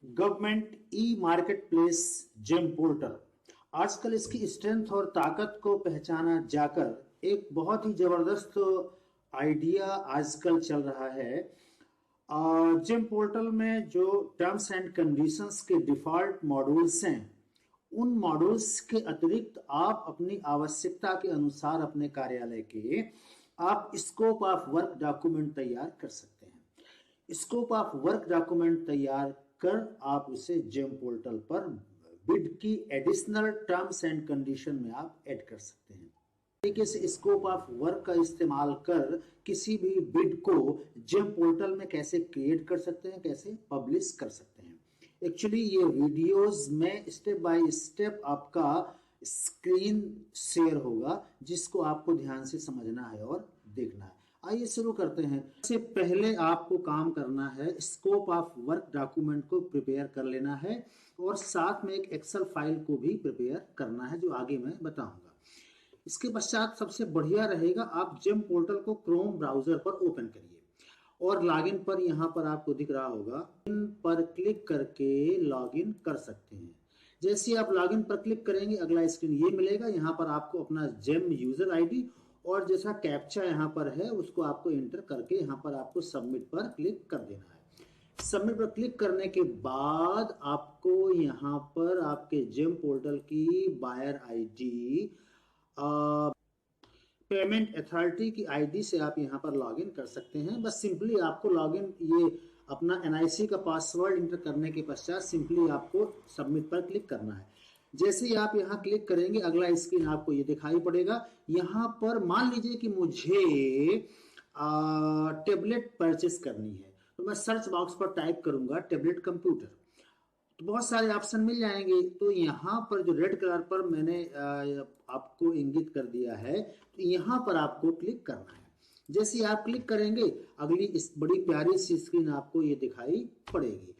Government e market place GeM portal आजकल इसकी strength और ताकत को पहचाना जाकर एक बहुत ही जबरदस्त आइडिया आजकल चल रहा है। जेम पोर्टल में जो टर्म्स एंड कंडीशंस के डिफॉल्ट मॉड्यूल्स हैं, उन मॉड्यूल्स के अतिरिक्त आप अपनी आवश्यकता के अनुसार अपने कार्यालय के आप स्कोप ऑफ वर्क डॉक्यूमेंट तैयार कर सकते हैं। स्कोप ऑफ वर्क डॉक्यूमेंट तैयार कर आप उसे जेम पोर्टल पर बिड की एडिशनल टर्म्स एंड कंडीशन में आप ऐड कर सकते हैं। तरीके से स्कोप ऑफ वर्क का इस्तेमाल कर किसी भी बिड को जेम पोर्टल में कैसे क्रिएट कर सकते हैं, कैसे पब्लिश कर सकते हैं। एक्चुअली ये वीडियोस में स्टेप बाय स्टेप आपका स्क्रीन शेयर होगा, जिसको आपको ध्यान से समझना है और देखना है। आइए शुरू करते हैं। इससे पहले आपको काम करना है, स्कोप ऑफ वर्क डॉक्यूमेंट को प्रिपेयर कर लेना है और साथ में एक एक्सेल फाइल को भी प्रिपेयर करना है, जो आगे मैं बताऊंगा। इसके पश्चात सबसे बढ़िया रहेगा आप जेम पोर्टल को क्रोम ब्राउजर पर ओपन करिए और लॉगिन पर यहाँ पर आपको दिख रहा होगा, इन पर क्लिक करके लॉगिन कर सकते हैं। जैसे आप लॉगिन पर क्लिक करेंगे अगला स्क्रीन ये मिलेगा। यहाँ पर आपको अपना जेम यूजर आईडी और जैसा कैप्चा यहाँ पर है उसको आपको एंटर करके यहाँ पर आपको सबमिट पर क्लिक कर देना है। सबमिट पर क्लिक करने के बाद आपको यहाँ पर आपके जेम पोर्टल की बायर आईडी, पेमेंट अथॉरिटी की आईडी से आप यहाँ पर लॉगिन कर सकते हैं। बस सिंपली आपको लॉगिन ये अपना एनआईसी का पासवर्ड इंटर करने के पश्चात सिंपली आपको सबमिट पर क्लिक करना है। जैसे ही आप यहाँ क्लिक करेंगे अगला स्क्रीन आपको ये दिखाई पड़ेगा। यहाँ पर मान लीजिए कि मुझे टेबलेट परचेस करनी है, तो मैं सर्च बॉक्स पर टाइप करूंगा टेबलेट कंप्यूटर, तो बहुत सारे ऑप्शन मिल जाएंगे। तो यहाँ पर जो रेड कलर पर मैंने आपको इंगित कर दिया है, तो यहाँ पर आपको क्लिक करना है। जैसे आप क्लिक करेंगे अगली इस बड़ी प्यारी सी स्क्रीन आपको ये दिखाई पड़ेगी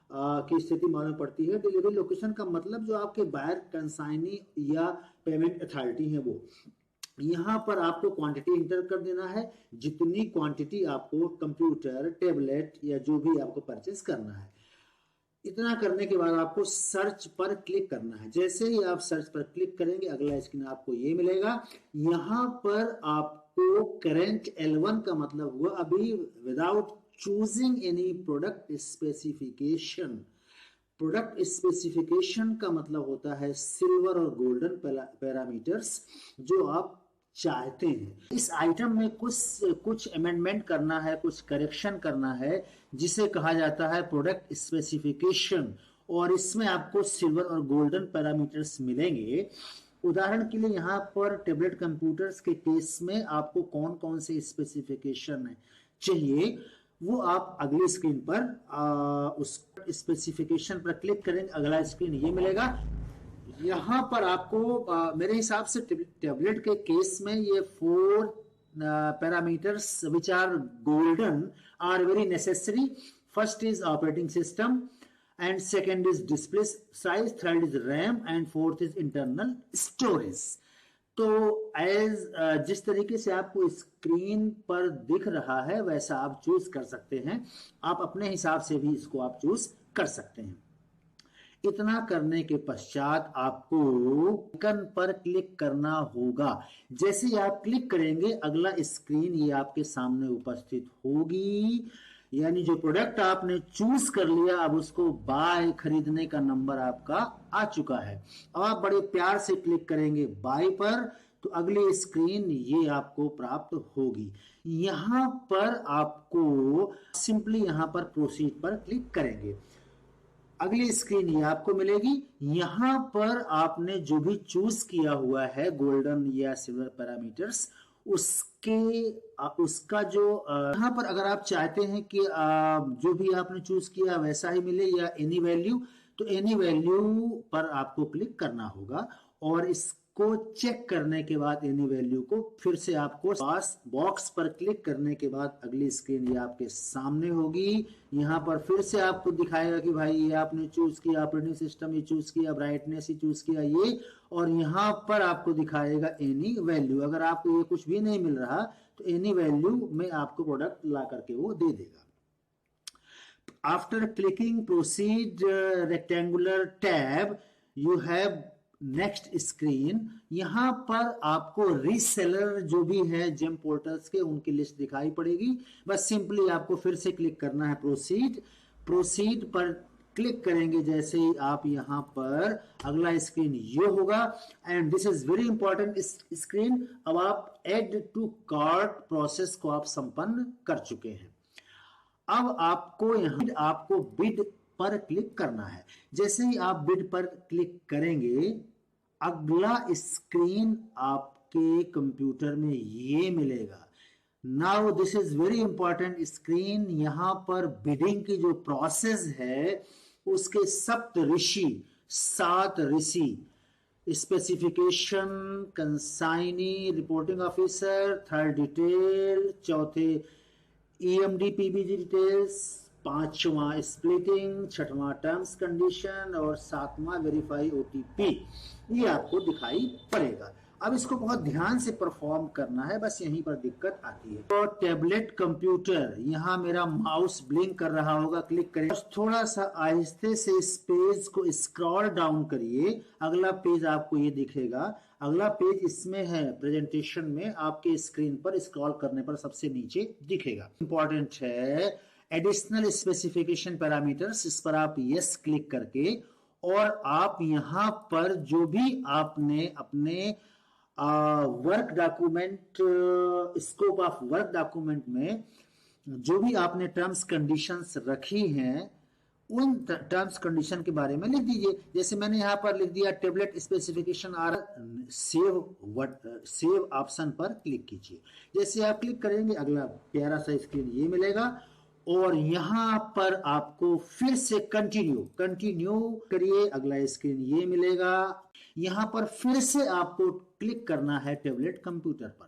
की स्थिति मालूम पड़ती है। डिलीवरी लोकेशन का मतलब जो आपके बायर कंसाइनी या पेमेंट अथॉरिटी है, वो यहाँ पर आपको क्वांटिटी इंटर कर देना है, जितनी क्वांटिटी आपको कंप्यूटर, टेबलेट या जो भी आपको परचेस करना है। इतना करने के बाद आपको सर्च पर क्लिक करना है। जैसे ही आप सर्च पर क्लिक करेंगे अगला स्क्रीन आपको ये मिलेगा। यहाँ पर आपको करेंट L1 का मतलब हुआ अभी without choosing any product specification. Product specification का मतलब होता है सिल्वर और गोल्डन पैरामीटर्स जो आप चाहते हैं। इस आइटम में कुछ अमेंडमेंट करना है, कुछ करेक्शन करना है, जिसे कहा जाता है प्रोडक्ट स्पेसिफिकेशन, और इसमें आपको सिल्वर और गोल्डन पैरामीटर्स मिलेंगे। उदाहरण के लिए यहाँ पर टेबलेट कंप्यूटर्स के केस में आपको कौन कौन से स्पेसिफिकेशन चाहिए वो आप अगली स्क्रीन पर उस स्पेसिफिकेशन पर क्लिक करेंगे अगला स्क्रीन ये मिलेगा। यहाँ पर आपको मेरे हिसाब से टेबलेट के केस में ये 4 parameters which are golden are very necessary. First is operating system and second is display size, third is RAM and fourth is internal storage. तो जिस तरीके से आपको स्क्रीन पर दिख रहा है वैसा आप चूज कर सकते हैं। आप अपने हिसाब से भी इसको आप चूज कर सकते हैं। इतना करने के पश्चात आपको आइकन पर क्लिक करना होगा। जैसे ही आप क्लिक करेंगे अगला स्क्रीन ये आपके सामने उपस्थित होगी, यानी जो प्रोडक्ट आपने चूज कर लिया अब उसको बाय खरीदने का नंबर आपका आ चुका है। अब आप बड़े प्यार से क्लिक करेंगे बाय पर, तो अगली स्क्रीन ये आपको प्राप्त होगी। यहां पर आपको सिंपली यहां पर प्रोसीड पर क्लिक करेंगे, अगली स्क्रीन ये आपको मिलेगी। यहां पर आपने जो भी चूज किया हुआ है गोल्डन या सिल्वर पैरामीटर्स, उसका जो यहाँ पर अगर आप चाहते हैं कि जो भी आपने चूज किया वैसा ही मिले या एनी वैल्यू, तो एनी वैल्यू पर आपको क्लिक करना होगा और इसको चेक करने के बाद एनी वैल्यू को फिर से आपको पास बॉक्स पर क्लिक करने के बाद अगली स्क्रीन ये आपके सामने होगी। यहाँ पर फिर से आपको दिखाएगा कि भाई ये आपने चूज किया, ऑपरेटिंग सिस्टम ये चूज किया, ब्राइटनेस ही चूज किया ये, और यहाँ पर आपको दिखाएगा एनी वैल्यू। अगर आपको ये कुछ भी नहीं मिल रहा तो एनी वैल्यू में आपको प्रोडक्ट ला करके वो दे देगा। After clicking proceed rectangular tab, you have next screen. यहां पर आपको रीसेलर जो भी है जेम पोर्टल्स के उनकी लिस्ट दिखाई पड़ेगी। बस सिंपली आपको फिर से क्लिक करना है प्रोसीड। प्रोसीड पर क्लिक करेंगे जैसे ही आप यहां पर अगला स्क्रीन ये होगा and this is very important screen. अब आप एड टू कार्ट प्रोसेस को आप संपन्न कर चुके हैं। अब आपको यहां आपको बिड पर क्लिक करना है। जैसे ही आप बिड पर क्लिक करेंगे अगला स्क्रीन आपके कंप्यूटर में ये मिलेगा। Now this is very important screen. यहां पर बिडिंग की जो प्रोसेस है उसके सात ऋषि specification, consignee, reporting officer, third detail, चौथे EMD PBG डिटेल्स, पांचवा स्प्लिटिंग, छठवां टर्म्स कंडीशन और सातवां वेरीफाई OTP ये आपको दिखाई पड़ेगा। अब इसको बहुत ध्यान से परफॉर्म करना है, बस यहीं पर दिक्कत आती है। तो टैबलेट कंप्यूटर, यहाँ मेरा माउस ब्लिंक कर रहा होगा, क्लिक करें। थोड़ा सा आहिस्ते से इस पेज को स्क्रॉल डाउन करिए, अगला पेज आपको ये दिखेगा। अगला पेज इसमें है प्रेजेंटेशन में, आपके स्क्रीन पर स्क्रॉल करने पर सबसे नीचे दिखेगा। इंपॉर्टेंट है एडिशनल स्पेसिफिकेशन पैरामीटर्स, इस पर आप यस क्लिक करके और आप यहां पर जो भी आपने अपने work document, scope of work document में जो भी आपने टर्म्स कंडीशंस रखी हैं उन टर्म्स कंडीशन के बारे में लिख दीजिए। जैसे मैंने यहाँ पर लिख दिया tablet specification are, save option पर क्लिक कीजिए। जैसे आप क्लिक करेंगे अगला प्यारा सा स्क्रीन ये मिलेगा और यहाँ पर आपको फिर से कंटिन्यू करिए, अगला स्क्रीन ये मिलेगा। यहाँ पर फिर से आपको क्लिक करना है टेबलेट कंप्यूटर पर।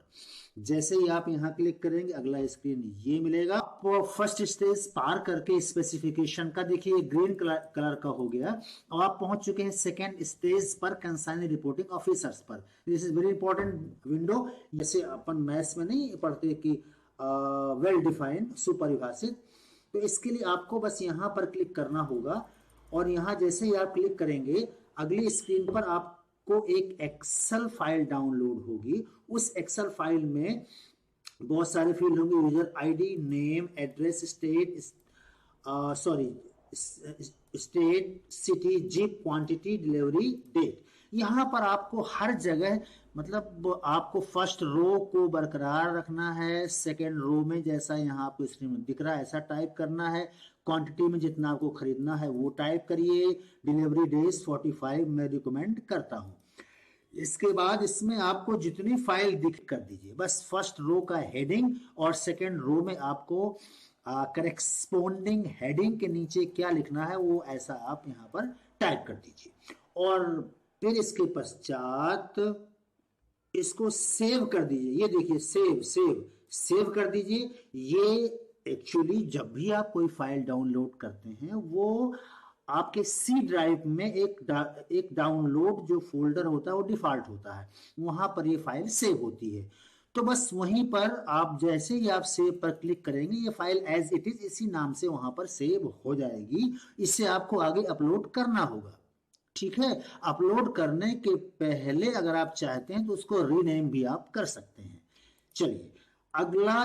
जैसे ही आप यहाँ क्लिक करेंगे अगला स्क्रीन ये मिलेगा। आप फर्स्ट स्टेज पार करके स्पेसिफिकेशन का देखिए ग्रीन कलर का हो गया। अब आप पहुंच चुके हैं सेकेंड स्टेज पर, कंसाइनी रिपोर्टिंग ऑफिसर्स पर। This is very important window. जैसे अपन मैथ्स में नहीं पढ़ते कि वेल डिफाइंड, सुपरिभाषित, तो इसके लिए आपको बस यहाँ पर क्लिक करना होगा और यहाँ जैसे ही आप क्लिक करेंगे अगली स्क्रीन पर आपको एक एक्सेल फाइल डाउनलोड होगी। उस एक्सेल फाइल में बहुत सारे फील्ड होंगे, user ID, name, address, state, city, zip, quantity, delivery date. यहाँ पर आपको हर जगह मतलब आपको फर्स्ट रो को बरकरार रखना है, सेकेंड रो में जैसा यहाँ आपको स्क्रीन में दिख रहा है ऐसा टाइप करना है, क्वांटिटी में जितना आपको खरीदना है वो टाइप करिए, डिलीवरी डेज 45 मैं रिकमेंड करता हूँ। इसके बाद इसमें आपको जितनी फाइल दिख कर दीजिए, बस फर्स्ट रो का हेडिंग और सेकेंड रो में आपको करेस्पोंडिंग हेडिंग के नीचे क्या लिखना है वो ऐसा आप यहाँ पर टाइप कर दीजिए और फिर इसके पश्चात इसको सेव कर दीजिए। ये देखिए सेव कर दीजिए। ये एक्चुअली जब भी आप कोई फाइल डाउनलोड करते हैं वो आपके सी ड्राइव में एक डाउनलोड जो फोल्डर होता है वो डिफॉल्ट होता है, वहां पर ये फाइल सेव होती है। तो बस वहीं पर आप जैसे ही आप सेव पर क्लिक करेंगे ये फाइल एज इट इज इसी नाम से वहां पर सेव हो जाएगी। इसे आपको आगे अपलोड करना होगा, ठीक है। अपलोड करने के पहले अगर आप चाहते हैं तो उसको रीनेम भी आप कर सकते हैं। चलिए अगला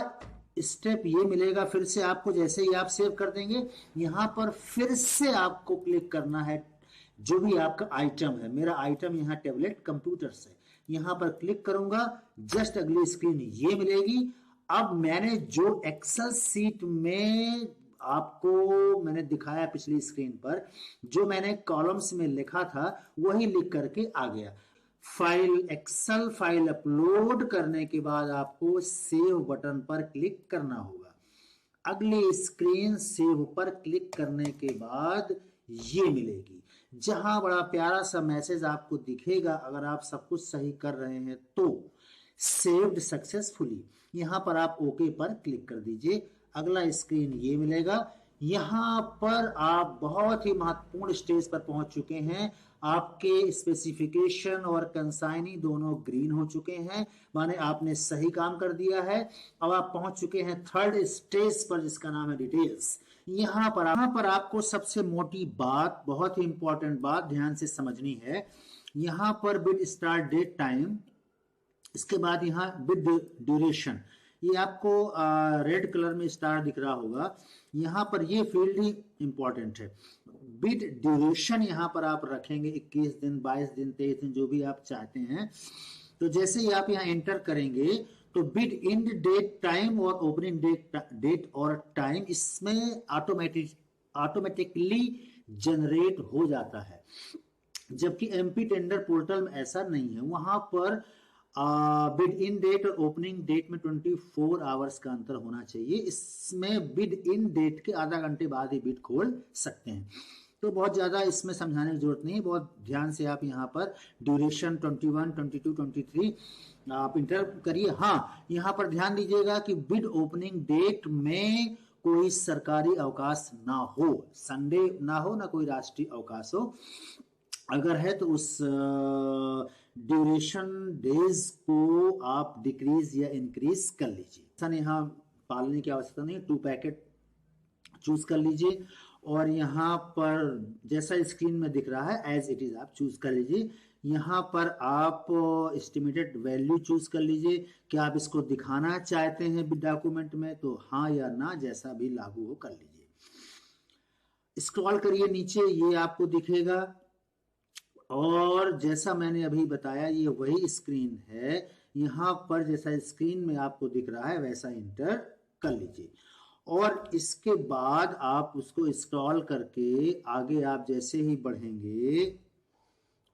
स्टेप ये मिलेगा फिर से आपको, जैसे ही आप सेव कर देंगे यहाँ पर फिर से आपको क्लिक करना है जो भी आपका आइटम है। मेरा आइटम यहाँ टेबलेट कंप्यूटर्स है, यहाँ पर क्लिक करूंगा, जस्ट अगली स्क्रीन ये मिलेगी। अब मैंने जो एक्सेल सीट में आपको मैंने दिखाया पिछली स्क्रीन पर, जो मैंने कॉलम्स में लिखा था वही लिख करके आ गया। फाइल एक्सेल फाइल अपलोड करने के बाद आपको सेव बटन पर क्लिक करना होगा। अगली स्क्रीन सेव पर क्लिक करने के बाद ये मिलेगी, जहां बड़ा प्यारा सा मैसेज आपको दिखेगा अगर आप सब कुछ सही कर रहे हैं तो, सेव्ड सक्सेसफुली। यहां पर आप ओके पर क्लिक कर दीजिए। अगला स्क्रीन ये मिलेगा। यहाँ पर आप बहुत ही महत्वपूर्ण स्टेज पर पहुंच चुके हैं। आपके स्पेसिफिकेशन और कंसाइनी दोनों ग्रीन हो चुके हैं, माने आपने सही काम कर दिया है। अब आप पहुंच चुके हैं थर्ड स्टेज पर जिसका नाम है डिटेल्स। यहाँ पर आपको सबसे मोटी बात, बहुत ही इंपॉर्टेंट बात ध्यान से समझनी है। यहाँ पर बिड स्टार्ट डेट टाइम, इसके बाद यहाँ बिड ड्यूरेशन, ये आपको रेड कलर में स्टार दिख रहा होगा। यहाँ पर ये फील्ड ही इंपॉर्टेंट है। बिड ड्यूरेशन यहाँ पर आप रखेंगे 21 दिन, 22 दिन, 23 दिन, जो भी आप चाहते हैं। तो जैसे ही आप यहाँ एंटर करेंगे तो बिड एंड डेट टाइम और ओपनिंग डेट और टाइम इसमें ऑटोमेटिकली जनरेट हो जाता है, जबकि एमपी टेंडर पोर्टल में ऐसा नहीं है। वहां पर बिड इन डेट और ओपनिंग डेट में 24 आवर्स का अंतर होना चाहिए। इसमें बिड इन डेट के आधा घंटे बाद ही बिड खोल सकते हैं। तो बहुत ज़्यादा इसमें समझाने की जरूरत नहीं है, बहुत ध्यान से आप यहाँ पर ड्यूरेशन 21, 22, 23 आप इंटर करिए। हाँ, यहाँ पर ध्यान दीजिएगा कि बिड ओपनिंग डेट में कोई सरकारी अवकाश ना हो, संडे ना हो, ना कोई राष्ट्रीय अवकाश हो। अगर है तो उस ड्यूरेशन डेज को आप डिक्रीज या इंक्रीज कर लीजिए। यहाँ पालने की आवश्यकता नहीं, 2 पैकेट चूज कर लीजिए और यहाँ पर जैसा स्क्रीन में दिख रहा है एज इट इज आप चूज कर लीजिए। यहाँ पर आप एस्टिमेटेड वैल्यू चूज कर लीजिए कि आप इसको दिखाना चाहते हैं डॉक्यूमेंट में, तो हाँ या ना, जैसा भी लागू हो कर लीजिए। स्क्रॉल करिए नीचे, ये आपको दिखेगा और जैसा मैंने अभी बताया ये वही स्क्रीन है। यहाँ पर जैसा स्क्रीन में आपको दिख रहा है वैसा इंटर कर लीजिए और इसके बाद आप उसको स्क्रॉल करके आगे आप जैसे ही बढ़ेंगे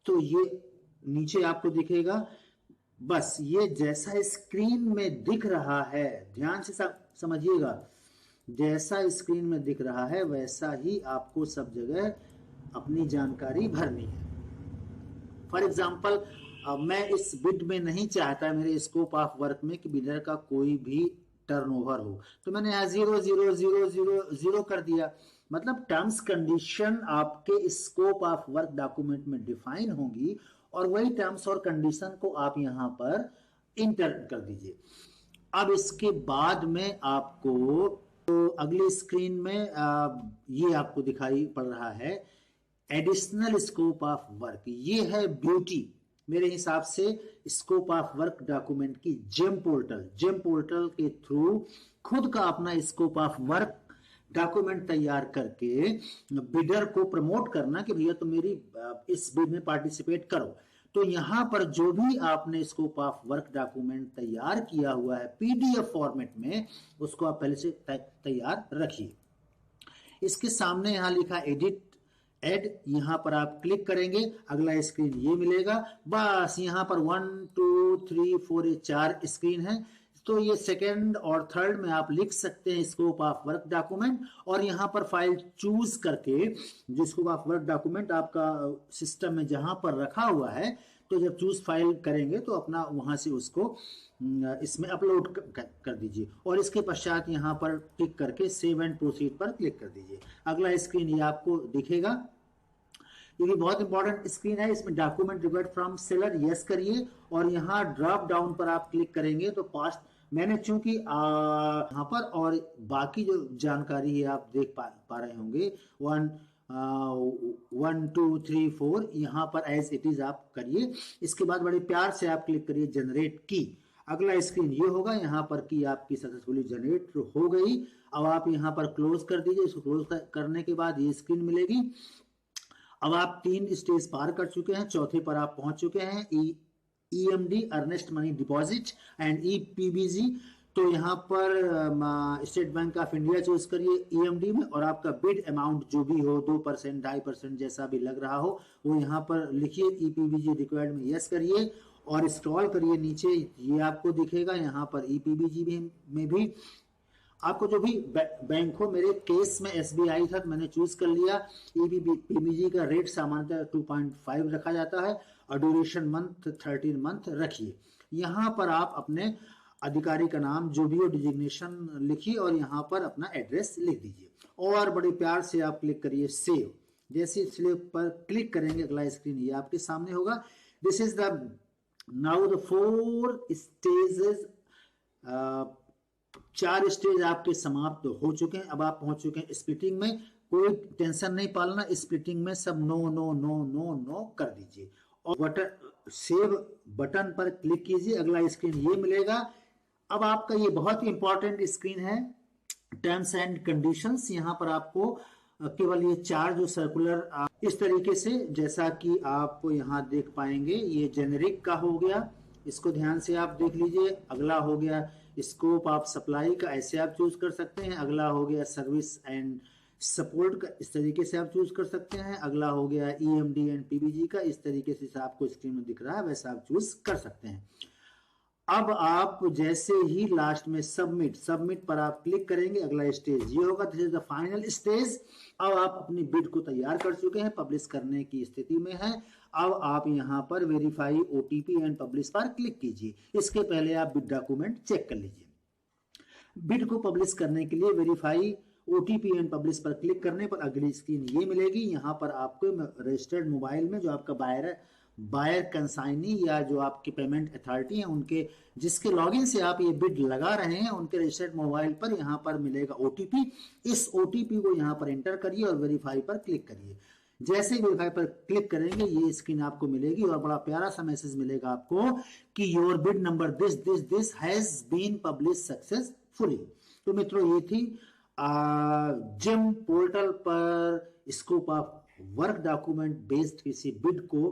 तो ये नीचे आपको दिखेगा। बस ये जैसा स्क्रीन में दिख रहा है, ध्यान से समझिएगा, जैसा स्क्रीन में दिख रहा है वैसा ही आपको सब जगह अपनी जानकारी भरनी है। फॉर एग्जाम्पल मैं इस बिड में नहीं चाहता मेरे स्कोप ऑफ वर्क में कि बिडर का कोई भी टर्नओवर हो, तो मैंने यहाँ 0 0 0 0 0 कर दिया। मतलब टर्म्स कंडीशन आपके स्कोप ऑफ वर्क डॉक्यूमेंट में डिफाइन होंगी और वही टर्म्स और कंडीशन को आप यहाँ पर इंटर कर दीजिए। अब इसके बाद में आपको तो अगली स्क्रीन में ये आपको दिखाई पड़ रहा है एडिशनल स्कोप ऑफ वर्क। ये है ब्यूटी मेरे हिसाब से स्कोप ऑफ वर्क डॉक्यूमेंट की। जेम पोर्टल के थ्रू खुद का अपना स्कोप ऑफ वर्क डॉक्यूमेंट तैयार करके बिडर को प्रमोट करना कि भैया तुम मेरी इस बिड में पार्टिसिपेट करो। तो यहाँ पर जो भी आपने स्कोप ऑफ वर्क डॉक्यूमेंट तैयार किया हुआ है पीडीएफ फॉर्मेट में, उसको आप पहले से तैयार रखिए। इसके सामने यहाँ लिखा एडिट एड, यहाँ पर आप क्लिक करेंगे, अगला स्क्रीन ये मिलेगा। बस यहाँ पर 1 2 3 4 ये 4 स्क्रीन है। तो ये सेकंड और थर्ड में आप लिख सकते हैं स्कोप ऑफ वर्क डॉक्यूमेंट और यहाँ पर फाइल चूज करके जो स्कोप ऑफ वर्क डॉक्यूमेंट आपका सिस्टम में जहां पर रखा हुआ है, तो जब चूज फाइल करेंगे तो अपना वहां से उसको इसमें अपलोड कर दीजिए और इसके पश्चात यहाँ पर क्लिक करके सेव एंड प्रोसीड पर क्लिक कर दीजिए। अगला स्क्रीन ये आपको दिखेगा। ये भी बहुत इंपॉर्टेंट स्क्रीन है। इसमें document required from seller yes करिए और यहाँ ड्रॉप डाउन पर आप क्लिक करेंगे तो पास्ट मैंने चूंकि यहाँ पर और बाकी जो जानकारी है आप देख पा रहे होंगे 1 2 3 4 यहाँ पर एज इट इज आप करिए। इसके बाद बड़े प्यार से आप क्लिक करिए जनरेट की। अगला स्क्रीन ये होगा, यहाँ पर की आपकी सक्सेसफुली जनरेट हो गई। अब आप यहाँ पर क्लोज कर दीजिए। इसको क्लोज करने के बाद ये स्क्रीन मिलेगी। अब आप 3 स्टेज पार कर चुके हैं, चौथे पर आप पहुंच चुके हैं EMD earnest money deposit and EPBG। तो यहाँ पर state bank of India choose करिए EMD में और आपका बिड अमाउंट जो भी हो 2%, 2.5% जैसा भी लग रहा हो वो यहाँ पर लिखिए। EPBG रिक्वायर्ड में यस करिए और स्क्रॉल करिए नीचे, ये आपको दिखेगा। यहाँ पर EPBG में भी आपको जो भी बैंक हो, मेरे केस में SBI था तो मैंने चूज कर लिया। EPBG का रेट सामान्यतः 2.5 रखा जाता है और ड्यूरेशन मंथ 13 मंथ रखिए। यहाँ पर आप अपने अधिकारी का नाम जो भी हो डिजिग्नेशन लिखिए और यहाँ पर अपना एड्रेस लिख दीजिए और बड़े प्यार से आप क्लिक करिए सेव। जैसे सेव पर क्लिक करेंगे अगला स्क्रीन ये आपके सामने होगा। This is the now the 4 stages 4 stage आपके समाप्त हो चुके हैं। अब आप पहुंच चुके हैं स्प्लिटिंग में। कोई टेंशन नहीं पालना, स्प्लिटिंग में सब no no no no no कर दीजिए और बटन सेव बटन पर क्लिक कीजिए। अगला स्क्रीन ये मिलेगा। अब आपका ये बहुत ही इंपॉर्टेंट स्क्रीन है, टर्म्स एंड कंडीशंस। यहाँ पर आपको केवल ये 4 जो सर्कुलर इस तरीके से, जैसा कि आप यहाँ देख पाएंगे, ये जेनेरिक का हो गया, इसको ध्यान से आप देख लीजिए। अगला हो गया स्कोप ऑफ सप्लाई का, ऐसे आप चूज कर सकते हैं। अगला हो गया सर्विस एंड सपोर्ट का, इस तरीके से आप चूज कर सकते हैं। अगला हो गया EMD एंड PBG का, इस तरीके से आपको स्क्रीन में दिख रहा है वैसा आप चूज कर सकते हैं। अब आप जैसे ही लास्ट में सबमिट पर आप क्लिक करेंगे, अगला स्टेज ये होगा, this is the final stage. अब आप अपनी बिड को तैयार कर चुके हैं, पब्लिश करने की स्थिति में है। अब आप यहाँ पर वेरीफाई OTP एंड पब्लिश पर क्लिक कीजिए। इसके पहले आप बिड डॉक्यूमेंट चेक कर लीजिए। बिड को पब्लिश करने के लिए वेरीफाई OTP एंड पब्लिश पर क्लिक करने पर अगली स्क्रीन ये मिलेगी। यहाँ पर आपको रजिस्टर्ड मोबाइल में जो आपका बायर कंसाइनी या जो आपके पेमेंट अथॉरिटी हैं, उनके जिसके लॉगिन से आप ये बिड लगा रहे हैं, उनके रजिस्टर्ड मोबाइल पर यहाँ पर मिलेगा OTP। इस OTP को यहाँ पर एंटर करिए और वेरीफाई पर क्लिक करिए। जैसे ही वेरीफाई पर क्लिक करेंगे ये स्क्रीन आपको मिलेगी और बड़ा प्यारा सा मैसेज मिलेगा आपको कि your bid number this has been publish successfully. तो मित्रों, ये थी जिम पोर्टल पर scope of work document based किसी बिड को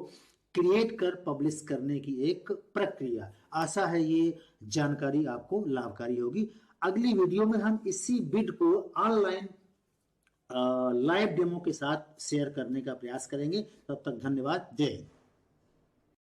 क्रिएट कर पब्लिश करने की एक प्रक्रिया। आशा है ये जानकारी आपको लाभकारी होगी। अगली वीडियो में हम इसी बिड को ऑनलाइन लाइव डेमो के साथ शेयर करने का प्रयास करेंगे। तब तक धन्यवाद। जय हिंद।